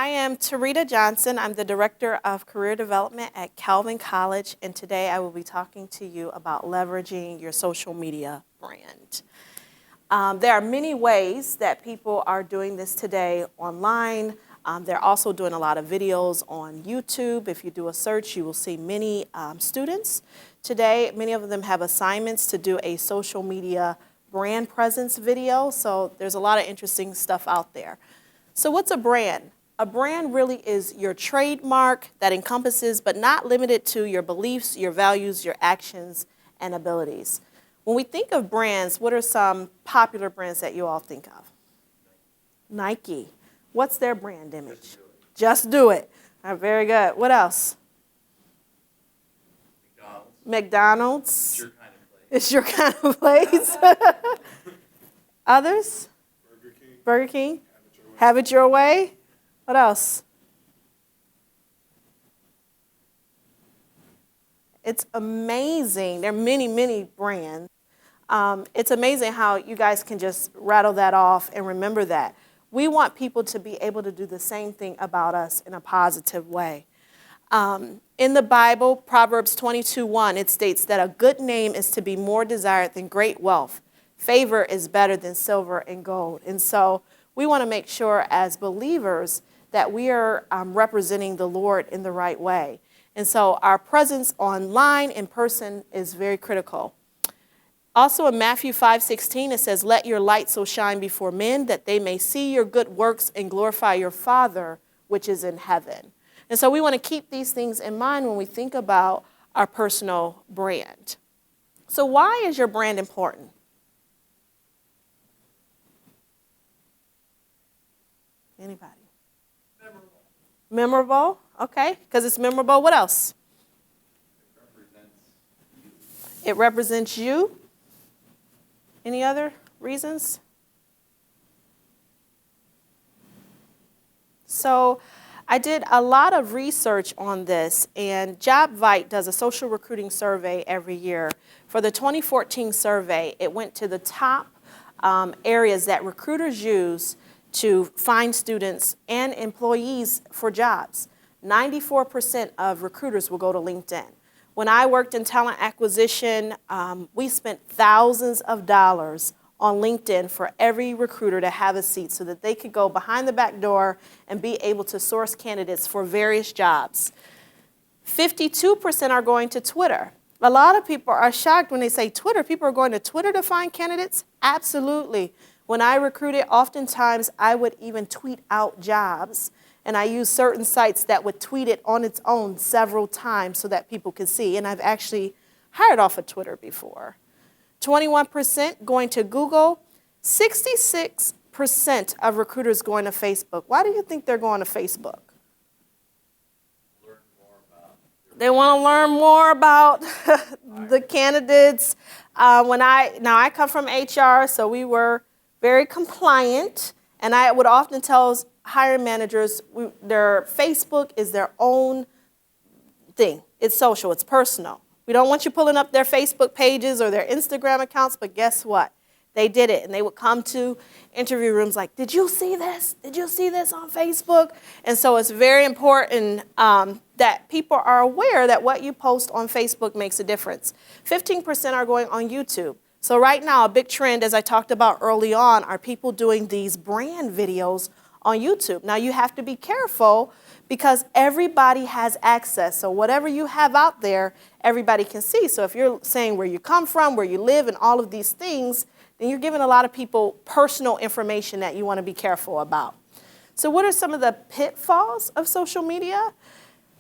I am TaRita Johnson. I'm the Director of Career Development at Calvin College, and today I will be talking to you about leveraging your social media brand. There are many ways that people are doing this today online. They're also doing a lot of videos on YouTube. If you do a search, you will see many students today. Many of them have assignments to do a social media brand presence video, so there's a lot of interesting stuff out there. So what's a brand? A brand really is your trademark that encompasses, but not limited to, your beliefs, your values, your actions, and abilities. When we think of brands, what are some popular brands that you all think of? Nike. What's their brand image? Just do it. All right, very good. What else? McDonald's. It's your kind of place. Others? Burger King. Have it your way. What else? It's amazing. There are many, many brands. It's amazing how you guys can just rattle that off and remember that. We want people to be able to do the same thing about us in a positive way. In the Bible, Proverbs 22:1, it states that a good name is to be more desired than great wealth. Favor is better than silver and gold. And so we want to make sure as believers that we are representing the Lord in the right way. And so our presence online, in person, is very critical. Also in Matthew 5:16, it says, "Let your light so shine before men that they may see your good works and glorify your Father which is in heaven." And so we want to keep these things in mind when we think about our personal brand. So why is your brand important? Anybody? Memorable, okay, because it's memorable. What else? It represents you. Any other reasons? So I did a lot of research on this, and JobVite does a social recruiting survey every year. For the 2014 survey, it went to the top areas that recruiters use to find students and employees for jobs. 94% of recruiters will go to LinkedIn. When I worked in talent acquisition, we spent thousands of dollars on LinkedIn for every recruiter to have a seat so that they could go behind the back door and be able to source candidates for various jobs. 52% are going to Twitter. A lot of people are shocked when they say Twitter. People are going to Twitter to find candidates? Absolutely. When I recruited, oftentimes I would even tweet out jobs, and I used certain sites that would tweet it on its own several times so that people could see. And I've actually hired off of Twitter before. 21% going to Google, 66% of recruiters going to Facebook. Why do you think they're going to Facebook? They want to learn more about the candidates. I come from HR, so we were very compliant, and I would often tell hiring managers their Facebook is their own thing. It's social, it's personal. We don't want you pulling up their Facebook pages or their Instagram accounts, but guess what? They did it, and they would come to interview rooms like, "Did you see this? Did you see this on Facebook?" And so it's very important that people are aware that what you post on Facebook makes a difference. 15% are going on YouTube. So right now, a big trend, as I talked about early on, are people doing these brand videos on YouTube. Now, you have to be careful because everybody has access. So whatever you have out there, everybody can see. So if you're saying where you come from, where you live, and all of these things, then you're giving a lot of people personal information that you want to be careful about. So what are some of the pitfalls of social media?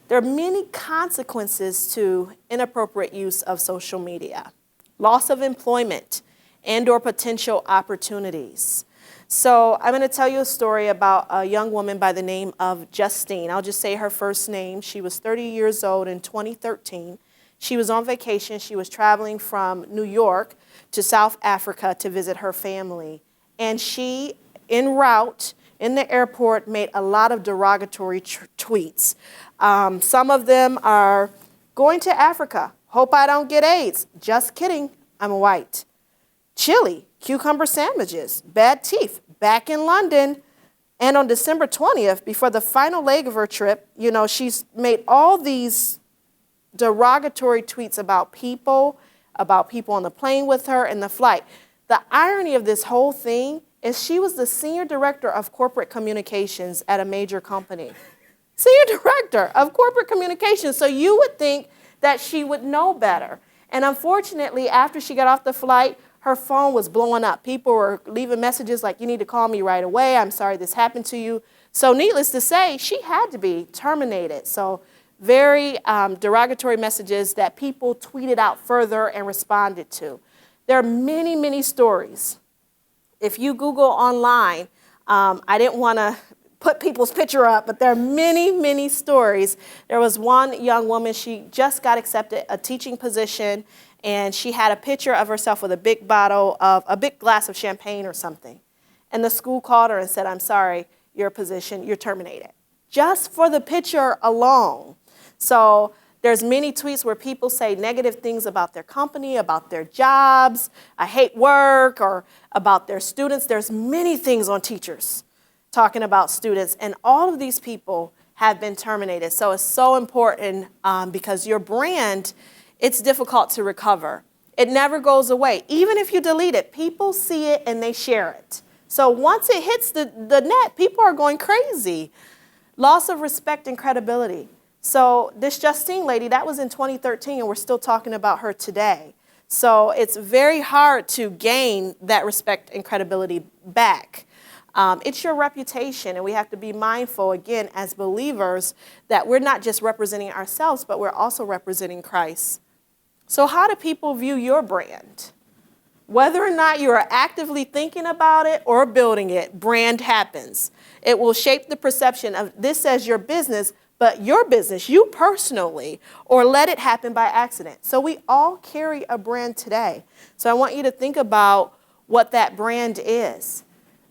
There are many consequences to inappropriate use of social media. Loss of employment and/or potential opportunities. So I'm going to tell you a story about a young woman by the name of Justine. I'll just say her first name. She was 30 years old in 2013. She was on vacation. She was traveling from New York to South Africa to visit her family. And she, en route in the airport, made a lot of derogatory tweets. Some of them are, "Going to Africa. Hope I don't get AIDS. Just kidding. I'm white. Chili, cucumber sandwiches, bad teeth. Back in London. And on December 20th, before the final leg of her trip, she's made all these derogatory tweets about people on the plane with her and the flight. The irony of this whole thing is she was the senior director of corporate communications at a major company. Senior director of corporate communications. So you would think that she would know better. And unfortunately, after she got off the flight, her phone was blowing up. People were leaving messages like, you need to call me right away. I'm sorry this happened to you. So needless to say, she had to be terminated. So very derogatory messages that people tweeted out further and responded to. There are many, many stories. If you Google online, I didn't want to put people's picture up, but there are many, many stories. There was one young woman, she just got accepted a teaching position, and she had a picture of herself with a big glass of champagne or something. And the school called her and said, I'm sorry, your position, you're terminated. Just for the picture alone. So there's many tweets where people say negative things about their company, about their jobs, I hate work, or about their students. There's many things on teachers talking about students, and all of these people have been terminated. So it's so important because your brand, it's difficult to recover. It never goes away. Even if you delete it, people see it and they share it. So once it hits the net, people are going crazy. Loss of respect and credibility. So this Justine lady, that was in 2013, and we're still talking about her today. So it's very hard to gain that respect and credibility back. It's your reputation, and we have to be mindful, again, as believers, that we're not just representing ourselves, but we're also representing Christ. So how do people view your brand? Whether or not you are actively thinking about it or building it, brand happens. It will shape the perception of this as your business, but your business, you personally, or let it happen by accident. So we all carry a brand today. So I want you to think about what that brand is.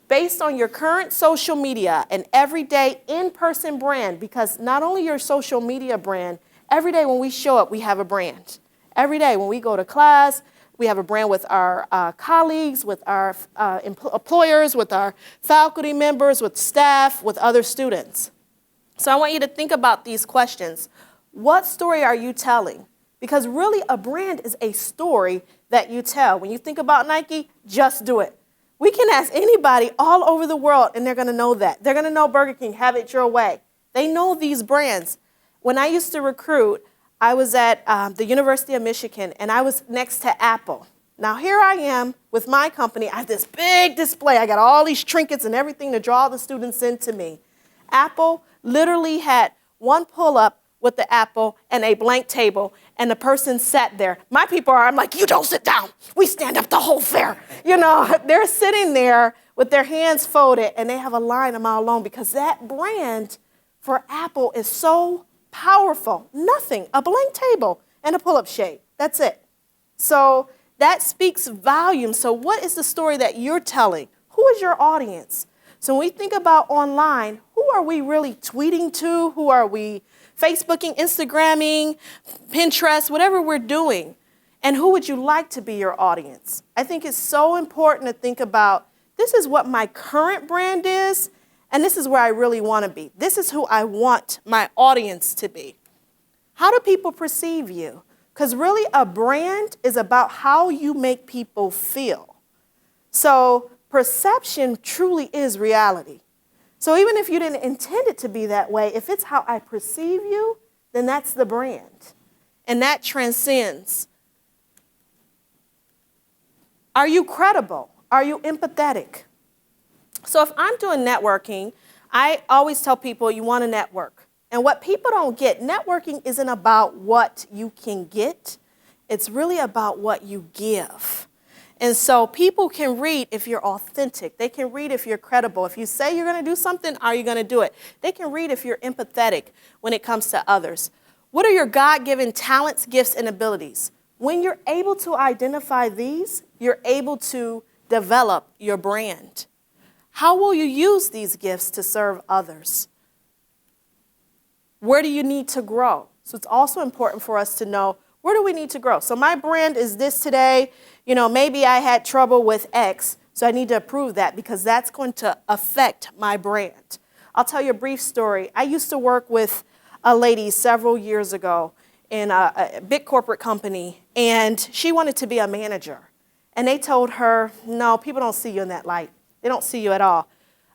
Based on your current social media and everyday in-person brand, because not only your social media brand, every day when we show up, we have a brand. Every day when we go to class, we have a brand with our colleagues, with our employers, with our faculty members, with staff, with other students. So I want you to think about these questions. What story are you telling? Because really a brand is a story that you tell. When you think about Nike, just do it. We can ask anybody all over the world, and they're going to know that. They're going to know Burger King, have it your way. They know these brands. When I used to recruit, I was at the University of Michigan, and I was next to Apple. Now, here I am with my company. I have this big display. I got all these trinkets and everything to draw the students into me. Apple literally had one pull-up with the Apple and a blank table, and the person sat there. My people I'm like, you don't sit down. We stand up the whole fair. They're sitting there with their hands folded, and they have a line a mile long because that brand for Apple is so powerful. Nothing, a blank table and a pull-up shade. That's it. So that speaks volumes. So what is the story that you're telling? Who is your audience? So when we think about online, who are we really tweeting to? Who are we Facebooking, Instagramming, Pinterest, whatever we're doing? And who would you like to be your audience? I think it's so important to think about, this is what my current brand is, and this is where I really want to be. This is who I want my audience to be. How do people perceive you? Because really a brand is about how you make people feel. So perception truly is reality. So even if you didn't intend it to be that way, if it's how I perceive you, then that's the brand. And that transcends. Are you credible? Are you empathetic? So if I'm doing networking, I always tell people you want to network. And what people don't get, networking isn't about what you can get. It's really about what you give. And so people can read if you're authentic. They can read if you're credible. If you say you're going to do something, are you going to do it? They can read if you're empathetic when it comes to others. What are your God-given talents, gifts, and abilities? When you're able to identify these, you're able to develop your brand. How will you use these gifts to serve others? Where do you need to grow? So it's also important for us to know, where do we need to grow? So my brand is this today. Maybe I had trouble with X, So I need to approve that because that's going to affect my brand. I'll tell you a brief story. I used to work with a lady several years ago in a big corporate company, and she wanted to be a manager. And they told her, no, people don't see you in that light. They don't see you at all.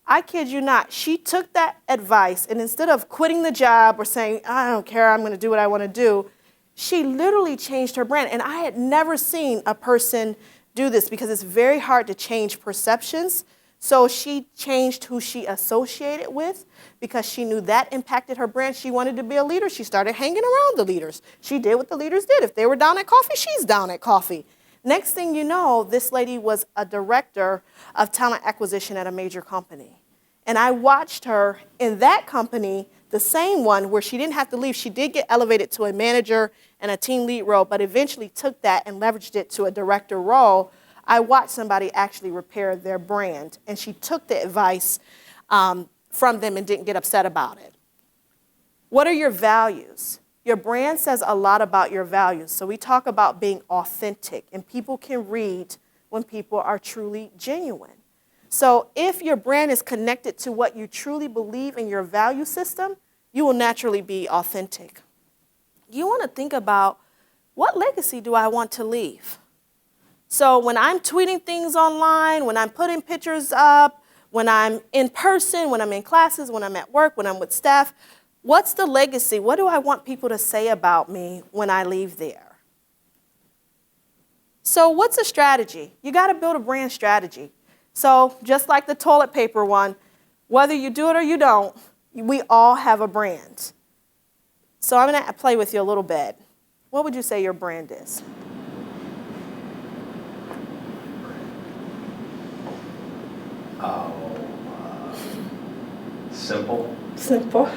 I kid you not. She took that advice, and instead of quitting the job or saying, I don't care, I'm going to do what I want to do, she literally changed her brand. And I had never seen a person do this because it's very hard to change perceptions. So she changed who she associated with because she knew that impacted her brand. She wanted to be a leader. She started hanging around the leaders. She did what the leaders did. If they were down at coffee, she's down at coffee. Next thing you know, this lady was a director of talent acquisition at a major company. And I watched her in that company, the same one where she didn't have to leave. She did get elevated to a manager and a team lead role, but eventually took that and leveraged it to a director role. I watched somebody actually repair their brand, and she took the advice from them and didn't get upset about it. What are your values? Your brand says a lot about your values. So we talk about being authentic, and people can read when people are truly genuine. So if your brand is connected to what you truly believe in your value system, you will naturally be authentic. You want to think about, what legacy do I want to leave? So when I'm tweeting things online, when I'm putting pictures up, when I'm in person, when I'm in classes, when I'm at work, when I'm with staff, what's the legacy? What do I want people to say about me when I leave there? So what's a strategy? You got to build a brand strategy. So just like the toilet paper one, whether you do it or you don't, we all have a brand. So I'm going to play with you a little bit. What would you say your brand is? Simple. Simple.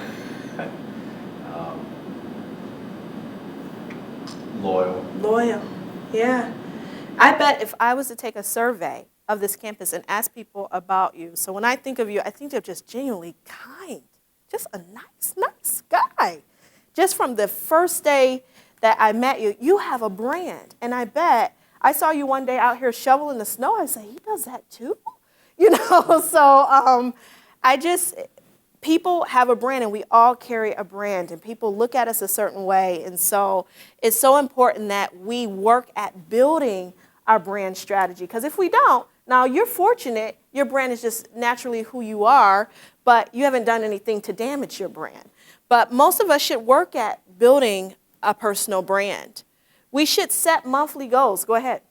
Loyal. Loyal. Yeah. I bet if I was to take a survey of this campus and ask people about you, so when I think of you, I think they're just genuinely kind. Just a nice guy. Just from the first day that I met you, you have a brand. And I bet I saw you one day out here shoveling the snow. I said, he does that too? You know, so people have a brand, and we all carry a brand, and people look at us a certain way. And so it's so important that we work at building our brand strategy. Because if we don't, now you're fortunate, your brand is just naturally who you are, but you haven't done anything to damage your brand. But most of us should work at building a personal brand. We should set monthly goals. Go ahead.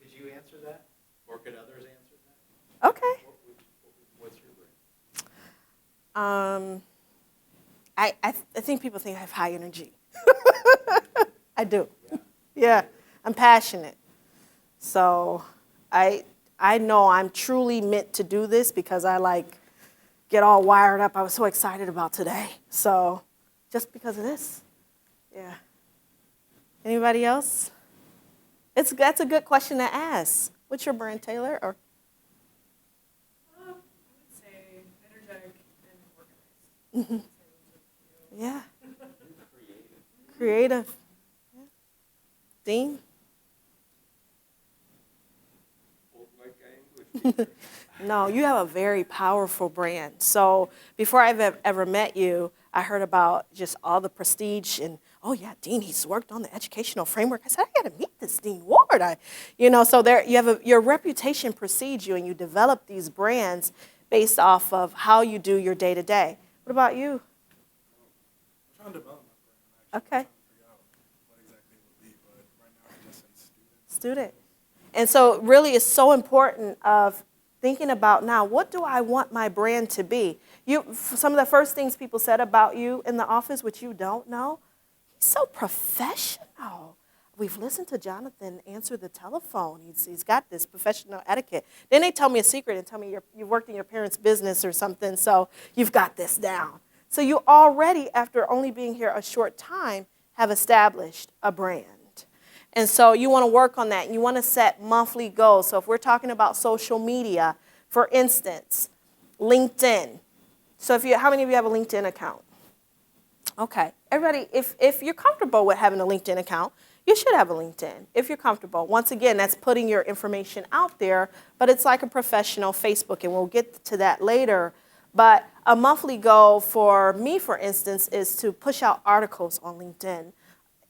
Could you answer that? Or could others answer that? Okay. What's your brand? I think people think I have high energy. I do. Yeah, I'm passionate. So I know I'm truly meant to do this because I get all wired up. I was so excited about today. So just because of this. Yeah. Anybody else? That's a good question to ask. What's your brand, Taylor? Or I would say energetic and organized. Yeah. Creative. Yeah. Dean? No, you have a very powerful brand. So before I've ever met you, I heard about just all the prestige and, oh yeah, Dean, he's worked on the educational framework. I said, I got to meet this Dean Ward. So there you have your reputation precedes you, and you develop these brands based off of how you do your day to day. What about you? I'm trying to develop my brand. Okay. I'm trying to figure out what exactly it would be, but right now I'm just in Student. And so really it's so important of thinking about now, what do I want my brand to be? Some of the first things people said about you in the office, which you don't know, he's so professional. We've listened to Jonathan answer the telephone. He's got this professional etiquette. Then they tell me a secret and tell me you worked in your parents' business or something, so you've got this down. So you already, after only being here a short time, have established a brand. And so you want to work on that. You want to set monthly goals. So if we're talking about social media, for instance, LinkedIn. So how many of you have a LinkedIn account? Okay. Everybody, if you're comfortable with having a LinkedIn account, you should have a LinkedIn if you're comfortable. Once again, that's putting your information out there, but it's like a professional Facebook, and we'll get to that later. But a monthly goal for me, for instance, is to push out articles on LinkedIn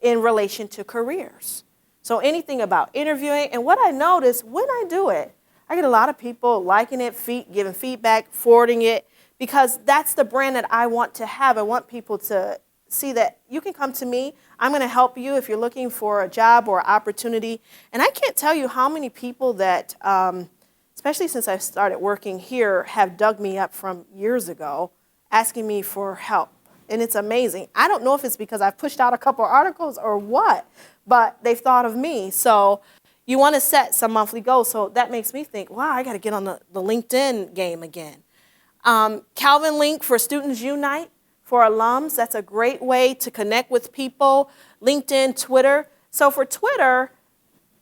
in relation to careers. So anything about interviewing, and what I notice when I do it, I get a lot of people liking it, giving feedback, forwarding it, because that's the brand that I want to have. I want people to see that you can come to me. I'm going to help you if you're looking for a job or opportunity. And I can't tell you how many people that, especially since I started working here, have dug me up from years ago asking me for help. And it's amazing. I don't know if it's because I've pushed out a couple of articles or what, but they've thought of me. So you want to set some monthly goals. So that makes me think, wow, I got to get on the LinkedIn game again. Calvin Link for Students Unite. For alums, that's a great way to connect with people. LinkedIn, Twitter. So for Twitter,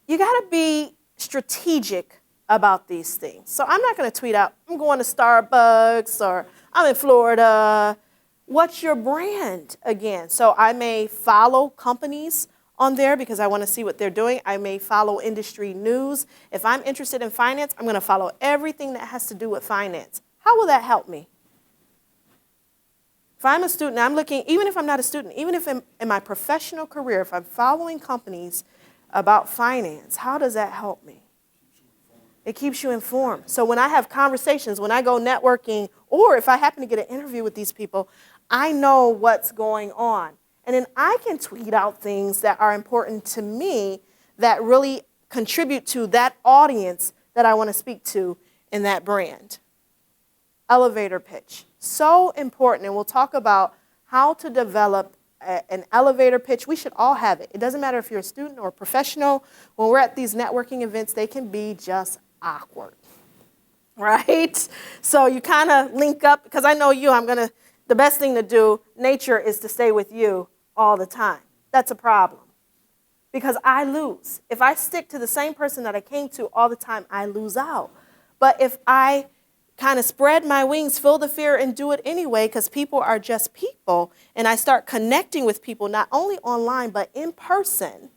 you got to be strategic about these things. So I'm not going to tweet out, I'm going to Starbucks or I'm in Florida. What's your brand again? So I may follow companies on there because I want to see what they're doing. I may follow industry news. If I'm interested in finance, I'm going to follow everything that has to do with finance. How will that help me? If I'm a student, I'm looking, even if I'm not a student, even if in my professional career, if I'm following companies about finance, how does that help me? It keeps you informed. So when I have conversations, when I go networking, or if I happen to get an interview with these people, I know what's going on. And then I can tweet out things that are important to me that really contribute to that audience that I want to speak to in that brand. Elevator pitch. So important, and we'll talk about how to develop an elevator pitch. We should all have it. It doesn't matter if you're a student or a professional. When we're at these networking events, they can be just awkward, right? So you kind of link up, because I know you, the best thing to do, nature, is to stay with you all the time. That's a problem, because I lose. If I stick to the same person that I came to all the time, I lose out. But if I kind of spread my wings, feel the fear, and do it anyway, because people are just people, and I start connecting with people not only online but in person,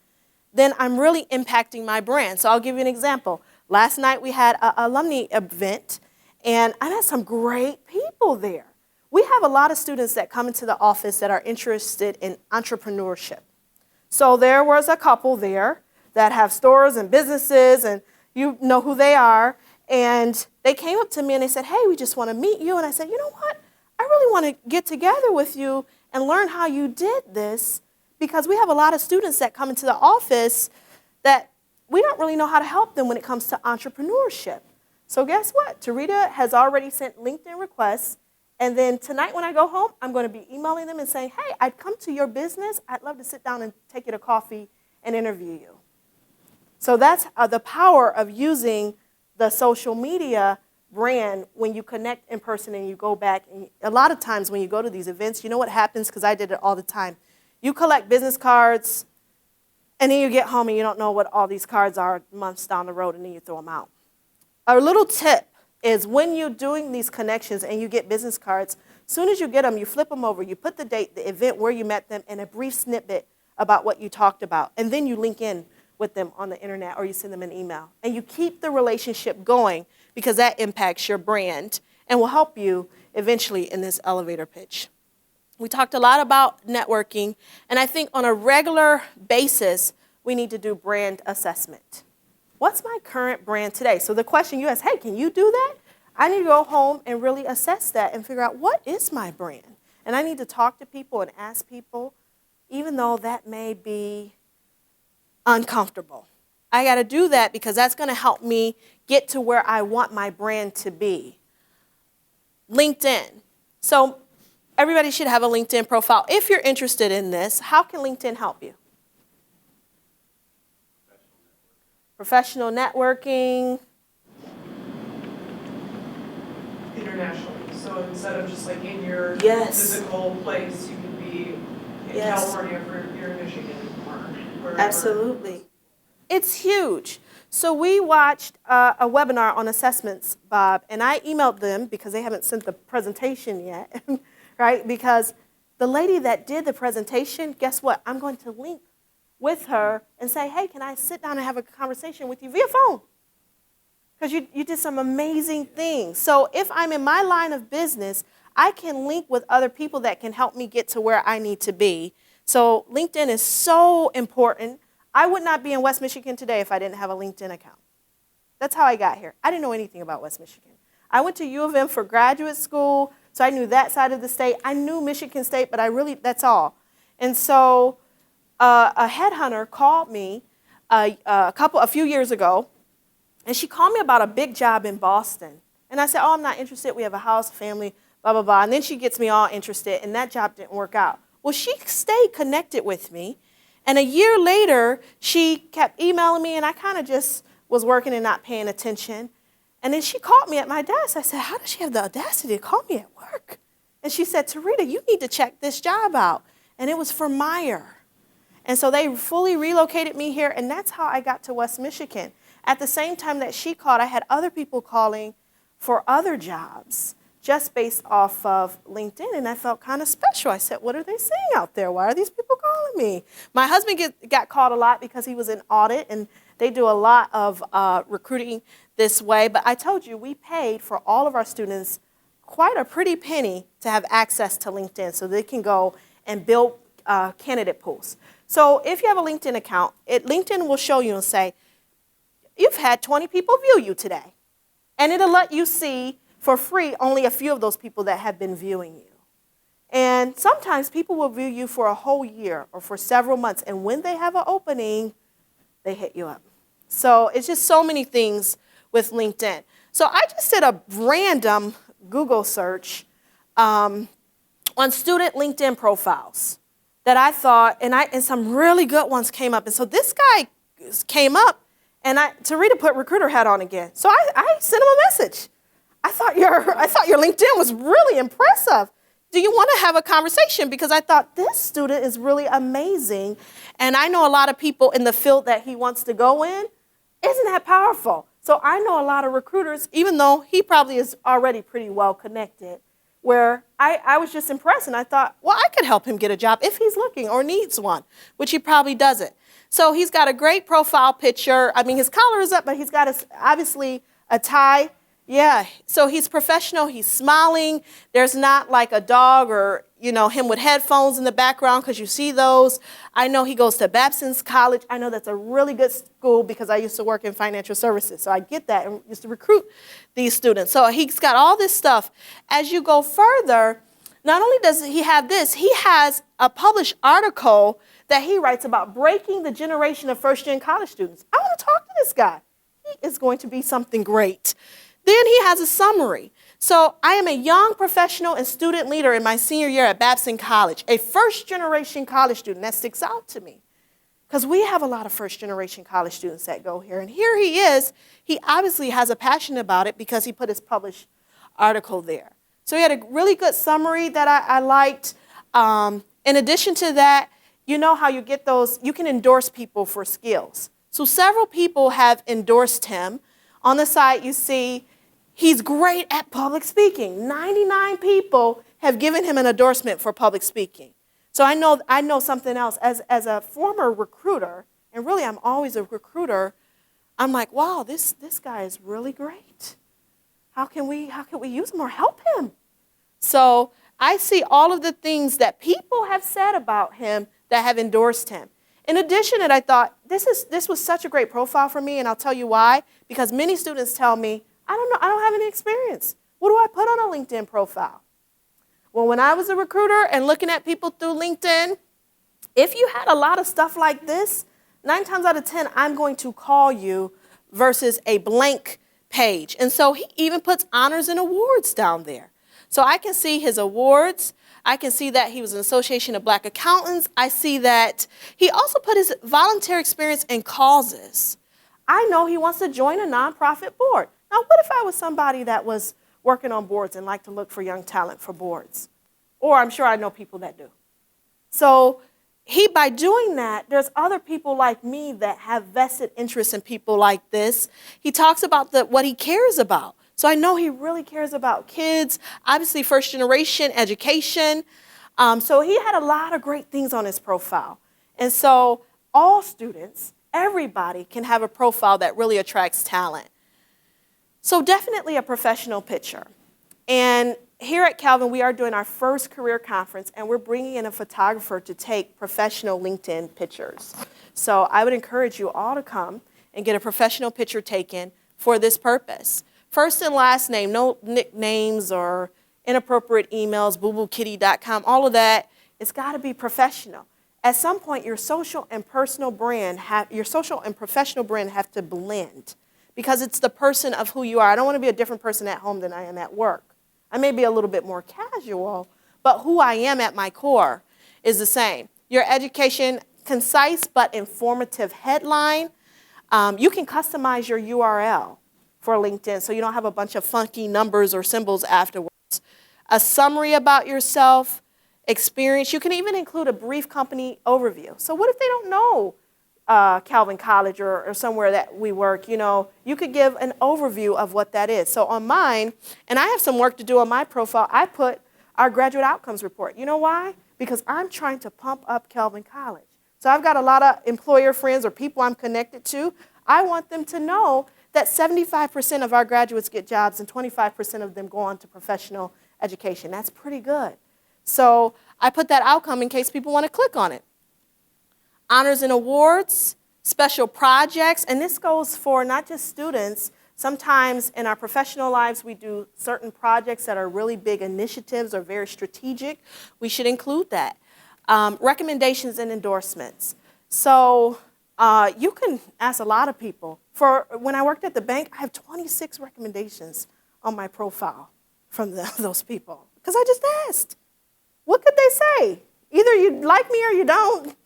then I'm really impacting my brand. So I'll give you an example. Last night we had an alumni event, and I met some great people there. We have a lot of students that come into the office that are interested in entrepreneurship. So there was a couple there that have stores and businesses, and you know who they are. And they came up to me and they said, hey, we just want to meet you. And I said, you know what? I really want to get together with you and learn how you did this, because we have a lot of students that come into the office that we don't really know how to help them when it comes to entrepreneurship. So guess what? TaRita has already sent LinkedIn requests. And then tonight when I go home, I'm going to be emailing them and saying, hey, I'd come to your business. I'd love to sit down and take you to coffee and interview you. So that's the power of using the social media brand when you connect in person and you go back. And a lot of times when you go to these events, you know what happens, because I did it all the time. You collect business cards, and then you get home and you don't know what all these cards are months down the road, and then you throw them out. A little tip is when you're doing these connections and you get business cards, as soon as you get them, you flip them over, you put the date, the event, where you met them, and a brief snippet about what you talked about, and then you link in with them on the internet, or you send them an email. And you keep the relationship going, because that impacts your brand and will help you eventually in this elevator pitch. We talked a lot about networking, and I think on a regular basis, we need to do brand assessment. What's my current brand today? So the question you ask, hey, can you do that? I need to go home and really assess that and figure out, what is my brand? And I need to talk to people and ask people, even though that may be uncomfortable. I got to do that, because that's going to help me get to where I want my brand to be. LinkedIn. So everybody should have a LinkedIn profile. If you're interested in this, how can LinkedIn help you? Professional networking. Internationally. So instead of just like in your Yes. physical place, you could be in Yes. California, or you're in Michigan, or wherever. Absolutely. It's huge. So we watched a webinar on assessments, Bob, and I emailed them because they haven't sent the presentation yet, right? Because the lady that did the presentation, guess what? I'm going to link with her and say, hey, can I sit down and have a conversation with you via phone? Because you did some amazing things. So if I'm in my line of business, I can link with other people that can help me get to where I need to be. So LinkedIn is so important. I would not be in West Michigan today if I didn't have a LinkedIn account. That's how I got here. I didn't know anything about West Michigan. I went to U of M for graduate school, so I knew that side of the state. I knew Michigan State, but that's all. And so a headhunter called me a few years ago, and she called me about a big job in Boston. And I said, oh, I'm not interested. We have a house, family, blah, blah, blah. And then she gets me all interested, and that job didn't work out. Well, she stayed connected with me. And a year later, she kept emailing me, and I kind of just was working and not paying attention. And then she called me at my desk. I said, how does she have the audacity to call me at work? And she said, TaRita, you need to check this job out. And it was for Meyer. And so they fully relocated me here, and that's how I got to West Michigan. At the same time that she called, I had other people calling for other jobs just based off of LinkedIn, and I felt kind of special. I said, what are they saying out there? Why are these people calling me? My husband got called a lot because he was in audit, and they do a lot of recruiting this way. But I told you, we paid for all of our students quite a pretty penny to have access to LinkedIn so they can go and build candidate pools. So if you have a LinkedIn account, LinkedIn will show you and say, you've had 20 people view you today. And it'll let you see for free only a few of those people that have been viewing you. And sometimes people will view you for a whole year or for several months. And when they have an opening, they hit you up. So it's just so many things with LinkedIn. So I just did a random Google search on student LinkedIn profiles that I thought, and some really good ones came up. And so this guy came up, and TaRita put recruiter hat on again. So I sent him a message. I thought your LinkedIn was really impressive. Do you want to have a conversation? Because I thought this student is really amazing. And I know a lot of people in the field that he wants to go in. Isn't that powerful? So I know a lot of recruiters, even though he probably is already pretty well connected, where I was just impressed. And I thought, well, I could help him get a job if he's looking or needs one, which he probably doesn't. So he's got a great profile picture. I mean, his collar is up, but he's got obviously a tie. Yeah, so he's professional, he's smiling. There's not like a dog or, him with headphones in the background, because you see those. I know he goes to Babson's College. I know that's a really good school because I used to work in financial services. So I get that and used to recruit these students. So he's got all this stuff. As you go further, not only does he have this, he has a published article that he writes about breaking the generation of first-gen college students. I want to talk to this guy. He is going to be something great. Then he has a summary. So I am a young professional and student leader in my senior year at Babson College, a first-generation college student. That sticks out to me because we have a lot of first-generation college students that go here. And here he is. He obviously has a passion about it because he put his published article there. So he had a really good summary that I liked. In addition to that, you know how you get those, you can endorse people for skills. So several people have endorsed him. On the side, you see he's great at public speaking. 99 people have given him an endorsement for public speaking. So I know something else. As a former recruiter, and really I'm always a recruiter, I'm like, wow, this guy is really great. How can we use him or help him? So I see all of the things that people have said about him that have endorsed him. In addition, I thought, this was such a great profile for me, and I'll tell you why. Because many students tell me, I don't have any experience. What do I put on a LinkedIn profile? Well, when I was a recruiter and looking at people through LinkedIn, if you had a lot of stuff like this, 9 times out of 10, I'm going to call you versus a blank page. And so he even puts honors and awards down there. So I can see his awards. I can see that he was an Association of Black Accountants. I see that he also put his volunteer experience in causes. I know he wants to join a nonprofit board. Now, what if I was somebody that was working on boards and like to look for young talent for boards? Or I'm sure I know people that do. So by doing that, there's other people like me that have vested interest in people like this. He talks about what he cares about. So I know he really cares about kids, obviously first generation education. So he had a lot of great things on his profile. And so all students, everybody can have a profile that really attracts talent. So definitely a professional picture. And here at Calvin, we are doing our first career conference, and we're bringing in a photographer to take professional LinkedIn pictures. So I would encourage you all to come and get a professional picture taken for this purpose. First and last name, no nicknames or inappropriate emails, boobokitty.com, all of that. It's got to be professional. At some point, your social and professional brand have to blend because it's the person of who you are. I don't want to be a different person at home than I am at work. I may be a little bit more casual, but who I am at my core is the same. Your education, concise but informative headline. You can customize your URL for LinkedIn so you don't have a bunch of funky numbers or symbols afterwards. A summary about yourself, experience. You can even include a brief company overview. So what if they don't know Calvin College or somewhere that we work? You could give an overview of what that is. So on mine, and I have some work to do on my profile, I put our graduate outcomes report. You know why? Because I'm trying to pump up Calvin College. So I've got a lot of employer friends or people I'm connected to. I want them to know that 75% of our graduates get jobs and 25% of them go on to professional education. That's pretty good. So I put that outcome in case people want to click on it. Honors and awards, special projects, and this goes for not just students. Sometimes in our professional lives, we do certain projects that are really big initiatives or very strategic. We should include that. Recommendations and endorsements. So you can ask a lot of people. For when I worked at the bank, I have 26 recommendations on my profile from those people because I just asked. What could they say? Either you like me or you don't.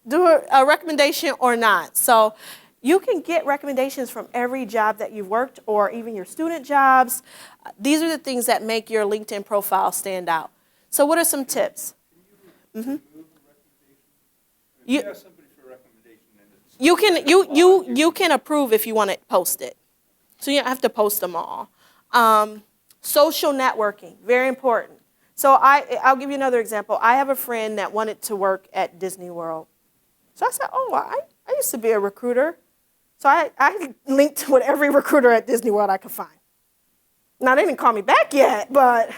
Do a recommendation or not. So you can get recommendations from every job that you've worked or even your student jobs. These are the things that make your LinkedIn profile stand out. So what are some tips? You ask somebody for a recommendation and you can approve if you want to post it. So you don't have to post them all. Social networking, very important. So I'll give you another example. I have a friend that wanted to work at Disney World. So I said, I used to be a recruiter. So I linked with every recruiter at Disney World I could find. Now, they didn't call me back yet, but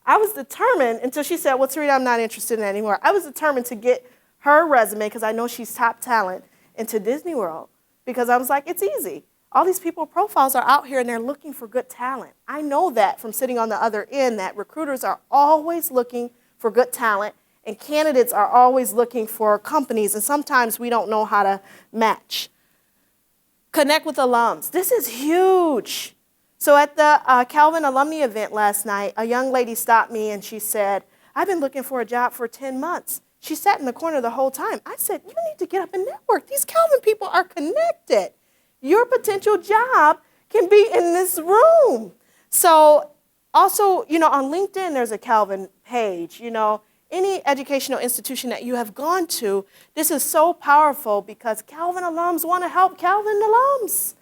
I was determined until she said, well, TaRita, I'm not interested in that anymore. I was determined to get her resume, because I know she's top talent, into Disney World. Because I was like, it's easy. All these people profiles are out here and they're looking for good talent. I know that from sitting on the other end that recruiters are always looking for good talent and candidates are always looking for companies, and sometimes we don't know how to match. Connect with alums. This is huge. So at the Calvin Alumni event last night, a young lady stopped me and she said, I've been looking for a job for 10 months. She sat in the corner the whole time. I said, you need to get up and network. These Calvin people are connected. Your potential job can be in this room. So also, on LinkedIn, there's a Calvin page. Any educational institution that you have gone to, this is so powerful because Calvin alums want to help Calvin alums.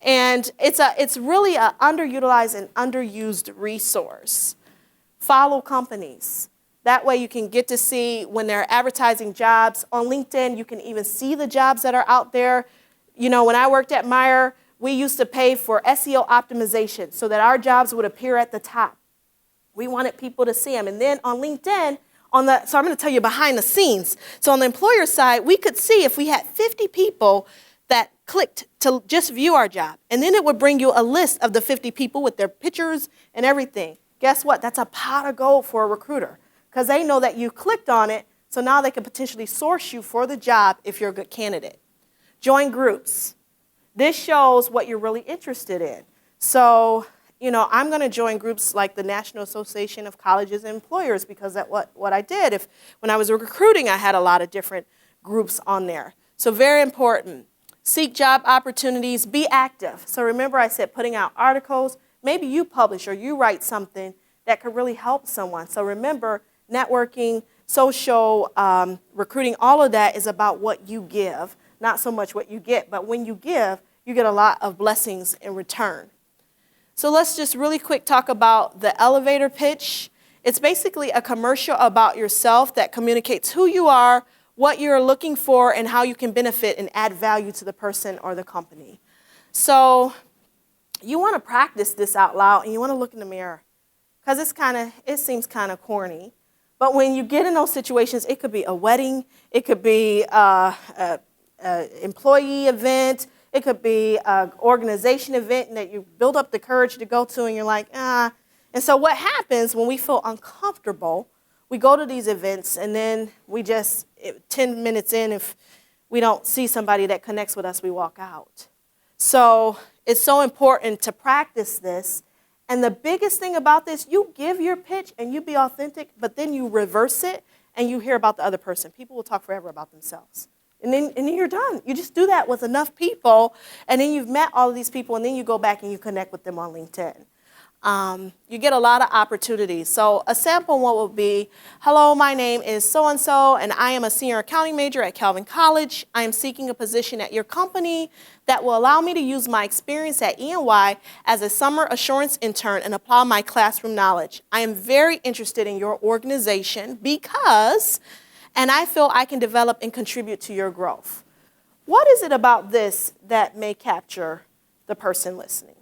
And it's really an underutilized and underused resource. Follow companies. That way you can get to see when they're advertising jobs. On LinkedIn, you can even see the jobs that are out there. When I worked at Meyer, we used to pay for SEO optimization so that our jobs would appear at the top. We wanted people to see them. And then on LinkedIn, so I'm going to tell you behind the scenes. So on the employer side, we could see if we had 50 people that clicked to just view our job. And then it would bring you a list of the 50 people with their pictures and everything. Guess what? That's a pot of gold for a recruiter because they know that you clicked on it, so now they can potentially source you for the job if you're a good candidate. Join groups. This shows what you're really interested in. So, I'm going to join groups like the National Association of Colleges and Employers because that's what I did. When I was recruiting, I had a lot of different groups on there. So very important. Seek job opportunities. Be active. So remember I said putting out articles. Maybe you publish or you write something that could really help someone. So remember, networking, social, recruiting, all of that is about what you give, not so much what you get. But when you give, you get a lot of blessings in return. So let's just really quick talk about the elevator pitch. It's basically a commercial about yourself that communicates who you are, what you're looking for and how you can benefit and add value to the person or the company. So you want to practice this out loud, and you want to look in the mirror, because it seems kind of corny. But when you get in those situations, it could be a wedding, it could be an employee event, it could be an organization event that you build up the courage to go to, and you're like, ah. And so what happens when we feel uncomfortable, we go to these events, and then 10 minutes in, if we don't see somebody that connects with us, we walk out. So it's so important to practice this. And the biggest thing about this, you give your pitch and you be authentic, but then you reverse it and you hear about the other person. People will talk forever about themselves. And then you're done. You just do that with enough people, and then you've met all of these people, and then you go back and you connect with them on LinkedIn. You get a lot of opportunities. So a sample one would be, hello, my name is so-and-so, and I am a senior accounting major at Calvin College. I am seeking a position at your company that will allow me to use my experience at E&Y as a summer assurance intern and apply my classroom knowledge. I am very interested in your organization because, and I feel I can develop and contribute to your growth. What is it about this that may capture the person listening?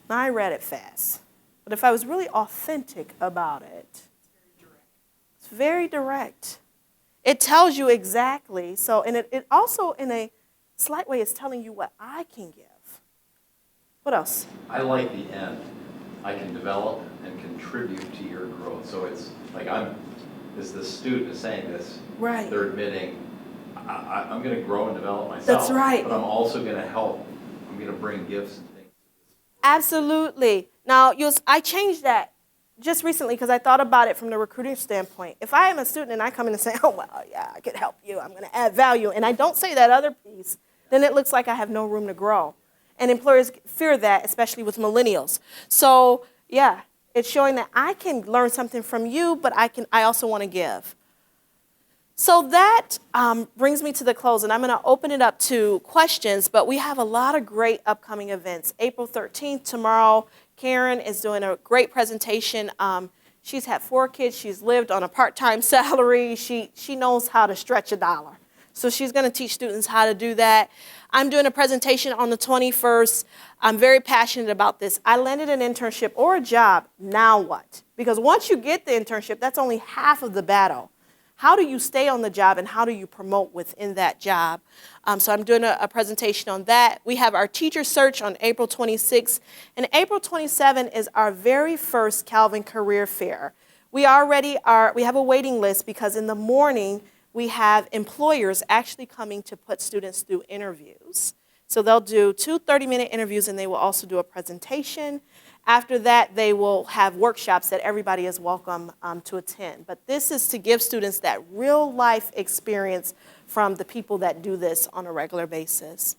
Now, I read it fast, but if I was really authentic about it, it's very direct. It tells you exactly. So, and it also, in a slight way, is telling you what I can give. What else? I like the end. I can develop and contribute to your growth. So it's like as the student is saying this, Right. they're admitting, I'm going to grow and develop myself. That's right. But I'm also going to help. I'm going to bring gifts and things. Absolutely. Now, I changed that just recently because I thought about it from the recruiting standpoint. If I am a student and I come in and say, oh, well, yeah, I could help you, I'm going to add value, and I don't say that other piece, then it looks like I have no room to grow. And employers fear that, especially with millennials. So, yeah, it's showing that I can learn something from you, but I also want to give. So that brings me to the close, and I'm going to open it up to questions, but we have a lot of great upcoming events. April 13th, tomorrow, Karen is doing a great presentation. She's had 4 kids. She's lived on a part-time salary. She knows how to stretch a dollar. So she's going to teach students how to do that. I'm doing a presentation on the 21st. I'm very passionate about this. I landed an internship or a job. Now what? Because once you get the internship, that's only half of the battle. How do you stay on the job, and how do you promote within that job? So I'm doing a presentation on that. We have our teacher search on April 26th, and April 27th is our very first Calvin Career Fair. We have a waiting list because in the morning we have employers actually coming to put students through interviews. So they'll do 2 30-minute interviews, and they will also do a presentation. After that, they will have workshops that everybody is welcome to attend. But this is to give students that real-life experience from the people that do this on a regular basis.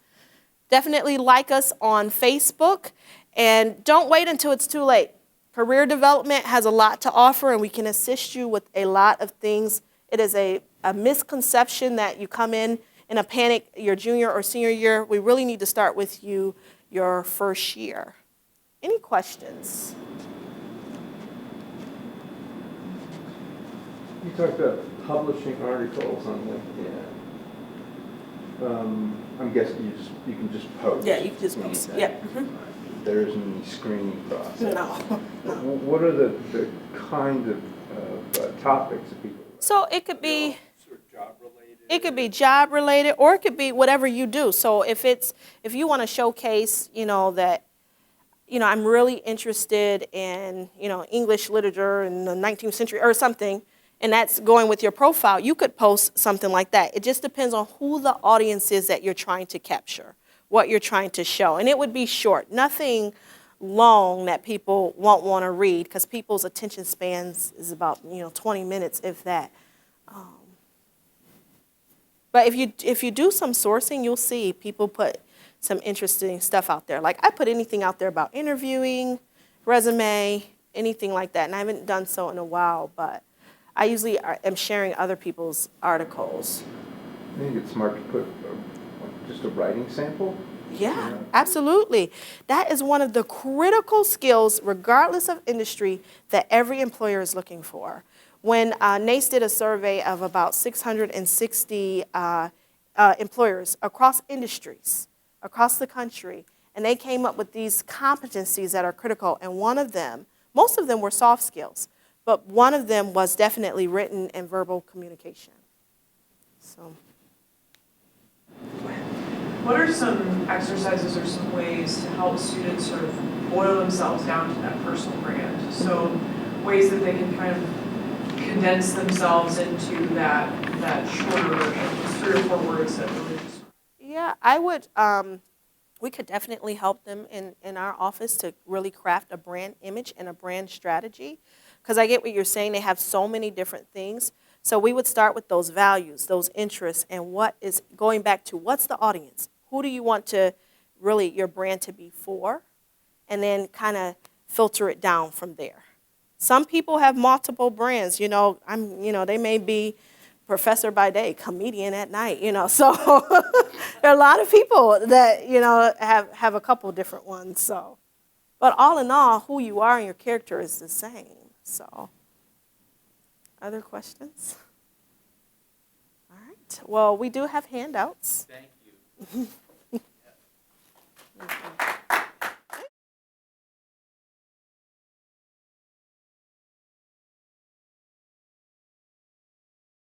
Definitely like us on Facebook, and don't wait until it's too late. Career Development has a lot to offer, and we can assist you with a lot of things. It is a misconception that you come in a panic your junior or senior year. We really need to start with you your first year. Any questions? You talked about publishing articles on LinkedIn. I'm guessing you can just post. Yeah, you can just post. Yeah. There isn't any screening process. No. What are the kind of topics that people? So it could be. Sort of job related. It could be job related, or it could be whatever you do. So if you want to showcase, that. I'm really interested in, English literature in the 19th century or something, and that's going with your profile, you could post something like that. It just depends on who the audience is that you're trying to capture, what you're trying to show. And it would be short, nothing long that people won't want to read, because people's attention spans is about, 20 minutes, if that. But if you do some sourcing, you'll see people put some interesting stuff out there. Like I put anything out there about interviewing, resume, anything like that. And I haven't done so in a while, but I usually am sharing other people's articles. I think it's smart to put just a writing sample. Yeah, absolutely. That is one of the critical skills, regardless of industry, that every employer is looking for. When NACE did a survey of about 660 employers across industries, across the country, and they came up with these competencies that are critical, and one of them, most of them were soft skills, but one of them was definitely written and verbal communication. So. What are some exercises or some ways to help students sort of boil themselves down to that personal brand? So ways that they can kind of condense themselves into that shorter version, 3 or 4 words that really just... Yeah, I would, we could definitely help them in our office to really craft a brand image and a brand strategy. Because I get what you're saying, they have so many different things. So we would start with those values, those interests, and what is going back to what's the audience? Who do you want to really your brand to be for? And then kind of filter it down from there. Some people have multiple brands, they may be professor by day, comedian at night, so there are a lot of people that, have a couple different ones, so. But all in all, who you are and your character is the same, so. Other questions? All right, well, we do have handouts. Thank you. Okay.